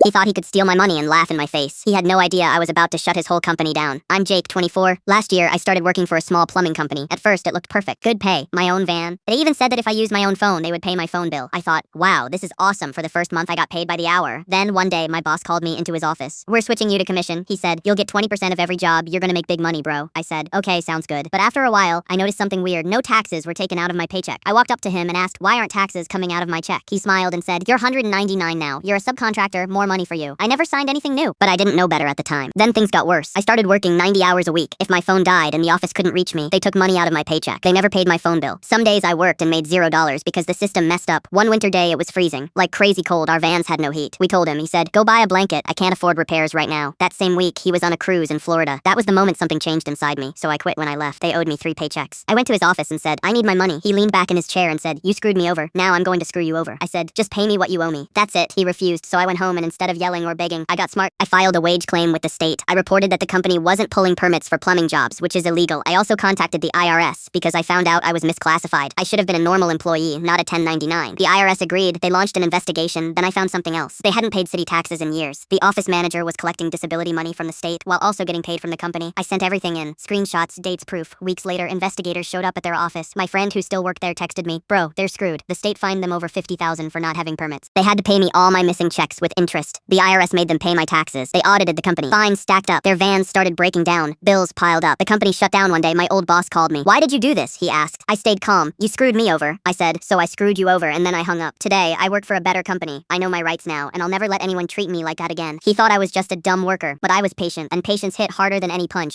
He thought he could steal my money and laugh in my face. He had no idea I was about to shut his whole company down. I'm Jake, 24. Last year, I started working for a small plumbing company. At first, it looked perfect. Good pay, my own van. They even said that if I used my own phone, they would pay my phone bill. I thought, wow, this is awesome. For the first month, I got paid by the hour. Then one day, my boss called me into his office. We're switching you to commission. He said, you'll get 20% of every job. You're gonna make big money, bro. I said, okay, sounds good. But after a while, I noticed something weird. No taxes were taken out of my paycheck. I walked up to him and asked, why aren't taxes coming out of my check? He smiled and said, you're 199 now. You're a subcontractor, more money for you. I never signed anything new, but I didn't know better at the time. Then things got worse. I started working 90 hours a week. If my phone died and the office couldn't reach me, they took money out of my paycheck. They never paid my phone bill. Some days I worked and made $0 because the system messed up. One winter day it was freezing. Like crazy cold, our vans had no heat. We told him, he said, go buy a blanket. I can't afford repairs right now. That same week, he was on a cruise in Florida. That was the moment something changed inside me, so I quit when I left. They owed me 3 paychecks. I went to his office and said, I need my money. He leaned back in his chair and said, you screwed me over. Now I'm going to screw you over. I said, just pay me what you owe me. That's it. He refused, so I went home and instead of yelling or begging, I got smart. I filed a wage claim with the state. I reported that the company wasn't pulling permits for plumbing jobs, which is illegal. I also contacted the IRS because I found out I was misclassified. I should have been a normal employee, not a 1099. The IRS agreed. They launched an investigation. Then I found something else. They hadn't paid city taxes in years. The office manager was collecting disability money from the state while also getting paid from the company. I sent everything in. Screenshots, dates, proof. Weeks later, investigators showed up at their office. My friend who still worked there texted me, bro, they're screwed. The state fined them over $50,000 for not having permits. They had to pay me all my missing checks with interest. The IRS made them pay my taxes. They audited the company. Fines stacked up. Their vans started breaking down. Bills piled up. The company shut down one day. My old boss called me. Why did you do this? He asked. I stayed calm. You screwed me over. I said, so I screwed you over, and then I hung up. Today, I work for a better company. I know my rights now, and I'll never let anyone treat me like that again. He thought I was just a dumb worker, but I was patient, and patience hit harder than any punch.